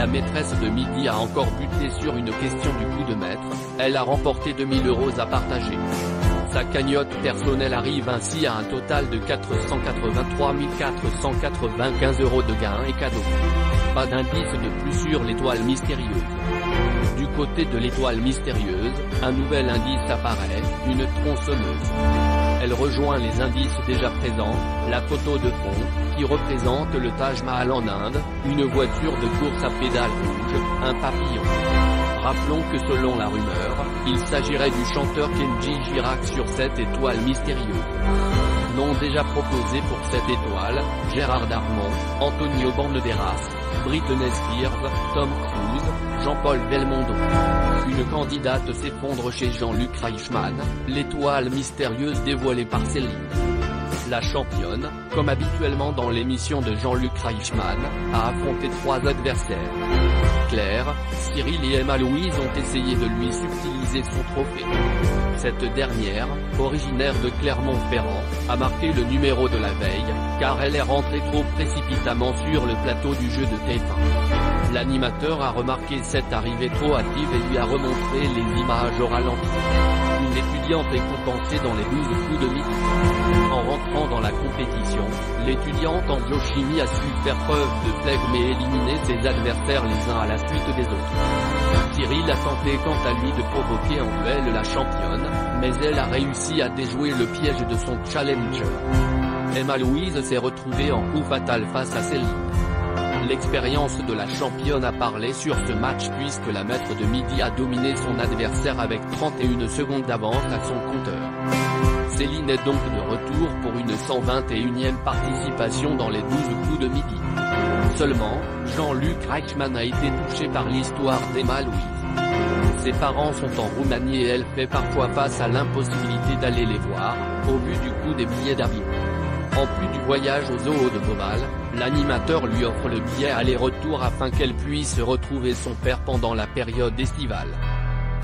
La maîtresse de midi a encore buté sur une question du coup de maître, elle a remporté 2000 € à partager. Sa cagnotte personnelle arrive ainsi à un total de 483 495 € de gains et cadeaux. Pas d'indice de plus sur l'étoile mystérieuse. Du côté de l'étoile mystérieuse, un nouvel indice apparaît, une tronçonneuse. Elle rejoint les indices déjà présents, la photo de fond, qui représente le Taj Mahal en Inde, une voiture de course à pédales rouges, un papillon. Rappelons que selon la rumeur, il s'agirait du chanteur Kenji Girac sur cette étoile mystérieuse. Nom déjà proposé pour cette étoile, Gérard Darmon, Antonio Banderas, Britney Spears, Tom Cruise, Jean-Paul Belmondo. Une candidate s'effondre chez Jean-Luc Reichmann, l'étoile mystérieuse dévoilée par Céline. La championne, comme habituellement dans l'émission de Jean-Luc Reichmann, a affronté 3 adversaires. Claire, Cyril et Emma Louise ont essayé de lui subtiliser son trophée. Cette dernière, originaire de Clermont-Ferrand, a marqué le numéro de la veille, car elle est rentrée trop précipitamment sur le plateau du jeu de TF1. L'animateur a remarqué cette arrivée trop hâtive et lui a remontré les images au ralenti. Une étudiante est compensée dans les 12 coups de midi. En rentrant dans la compétition, l'étudiante en biochimie a su faire preuve de flegme et éliminer ses adversaires les uns à la suite des autres. Cyril a tenté quant à lui de provoquer en duel la championne, mais elle a réussi à déjouer le piège de son challenger. Emma Louise s'est retrouvée en coup fatal face à Céline. L'expérience de la championne a parlé sur ce match puisque la maître de midi a dominé son adversaire avec 31 secondes d'avance à son compteur. Céline est donc de retour pour une 121e participation dans les 12 coups de midi. Seulement, Jean-Luc Reichmann a été touché par l'histoire d'Emma Louise. Ses parents sont en Roumanie et elle fait parfois face à l'impossibilité d'aller les voir, au vu du coût des billets d'avion. En plus du voyage au zoo de Beauval, l'animateur lui offre le billet aller-retour afin qu'elle puisse retrouver son père pendant la période estivale.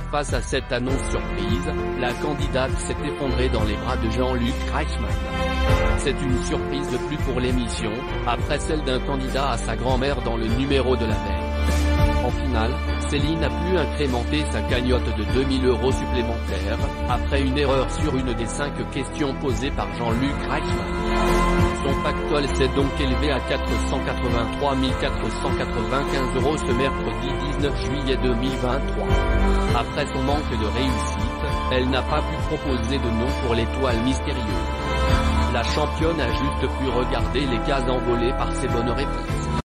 Face à cette annonce surprise, la candidate s'est effondrée dans les bras de Jean-Luc Reichmann. C'est une surprise de plus pour l'émission, après celle d'un candidat à sa grand-mère dans le numéro de la veille. En finale, Céline a pu incrémenter sa cagnotte de 2000 € supplémentaires, après une erreur sur une des 5 questions posées par Jean-Luc Reichmann. Son pactole s'est donc élevé à 483 495 € ce mercredi 19 juillet 2023. Après son manque de réussite, elle n'a pas pu proposer de nom pour l'étoile mystérieuse. La championne a juste pu regarder les cases envolées par ses bonnes réponses.